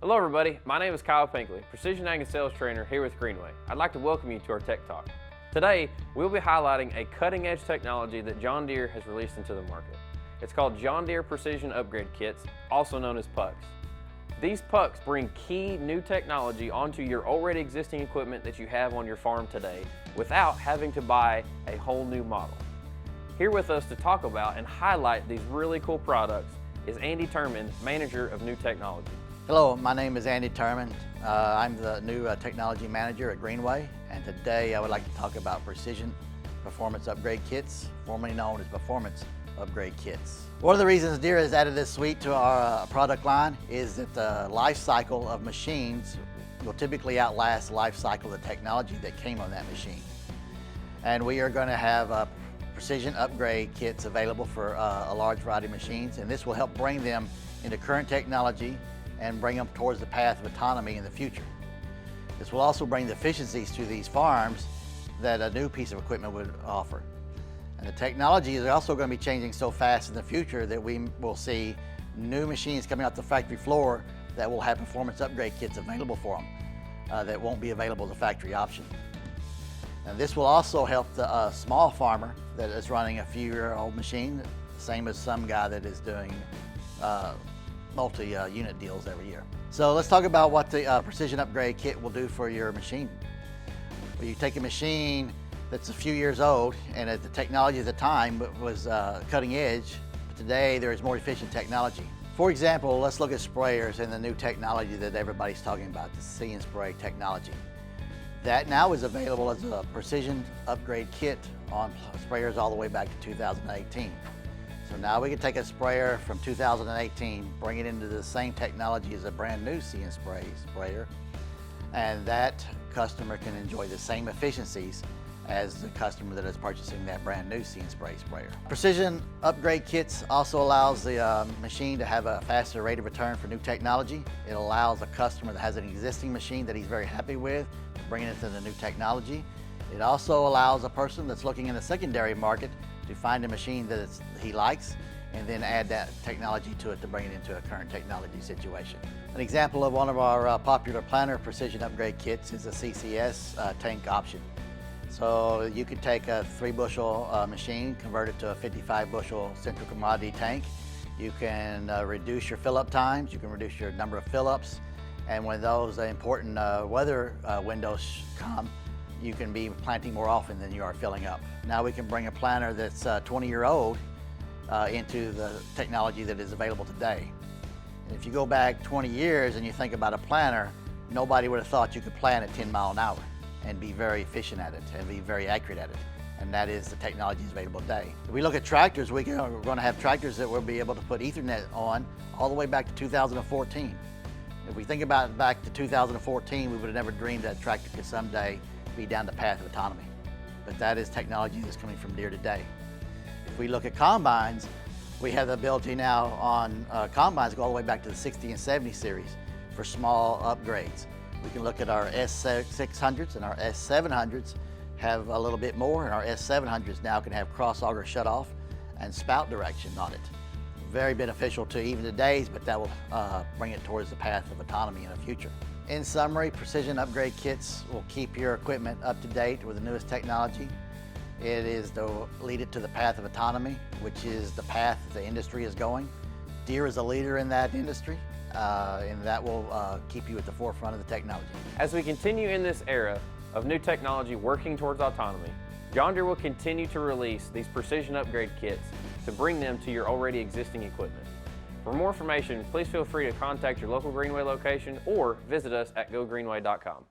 Hello everybody, my name is Kyle Pinkley, Precision Ag and Sales Trainer here with Greenway. I'd like to welcome you to our Tech Talk. Today, we'll be highlighting a cutting-edge technology that John Deere has released into the market. It's called John Deere Precision Upgrade Kits, also known as pucks. These pucks bring key new technology onto your already existing equipment that you have on your farm today without having to buy a whole new model. Here with us to talk about and highlight these really cool products is Andy Turman, Manager of New Technology. Hello, my name is Andy Turman. I'm the new Technology Manager at Greenway, and today I would like to talk about Precision Performance Upgrade Kits, formerly known as Performance Upgrade Kits. One of the reasons Deere has added this suite to our product line is that the life cycle of machines will typically outlast the life cycle of the technology that came on that machine. And we are going to have Precision Upgrade Kits available for a large variety of machines, and this will help bring them into current technology and bring them towards the path of autonomy in the future. This will also bring the efficiencies to these farms that a new piece of equipment would offer. And the technology is also going to be changing so fast in the future that we will see new machines coming off the factory floor that will have performance upgrade kits available for them that won't be available as a factory option. And this will also help the small farmer that is running a few-year-old machine, same as some guy that is doing multi-unit deals every year. So let's talk about what the Precision Upgrade Kit will do for your machine. Well, you take a machine that's a few years old, and the technology at the time was cutting edge, but today there is more efficient technology. For example, let's look at sprayers and the new technology that everybody's talking about, the See and Spray technology. That now is available as a Precision Upgrade Kit on sprayers all the way back to 2018. So now we can take a sprayer from 2018, bring it into the same technology as a brand new See and Spray sprayer, and that customer can enjoy the same efficiencies as the customer that is purchasing that brand new See and Spray sprayer. Precision Upgrade Kits also allows the machine to have a faster rate of return for new technology. It allows a customer that has an existing machine that he's very happy with to bring it into the new technology. It also allows a person that's looking in the secondary market to find a machine that he likes and then add that technology to it to bring it into a current technology situation. An example of one of our popular planter Precision Upgrade Kits is a CCS tank option. So you could take a 3-bushel machine, convert it to a 55-bushel central commodity tank. You can reduce your fill-up times, you can reduce your number of fill-ups, and when those important weather windows come, you can be planting more often than you are filling up. Now we can bring a planter that's 20-year-old into the technology that is available today. And if you go back 20 years and you think about a planter, nobody would have thought you could plant at 10 miles an hour and be very efficient at it and be very accurate at it. And that is the technology that's available today. If we look at tractors, we're going to have tractors that will be able to put Ethernet on all the way back to 2014. If we think about back to 2014, we would have never dreamed that a tractor could someday be down the path of autonomy. But that is technology that's coming from Deere today. If we look at combines, we have the ability now on combines go all the way back to the 60 and 70 series for small upgrades. We can look at our S600s and our S700s have a little bit more, and our S700s now can have cross auger shutoff and spout direction on it. Very beneficial to even today's, but that will bring it towards the path of autonomy in the future. In summary, Precision Upgrade Kits will keep your equipment up to date with the newest technology. It is to lead it to the path of autonomy, which is the path the industry is going. Deere is a leader in that industry, and that will keep you at the forefront of the technology. As we continue in this era of new technology working towards autonomy, John Deere will continue to release these Precision Upgrade Kits to bring them to your already existing equipment. For more information, please feel free to contact your local Greenway location or visit us at gogreenway.com.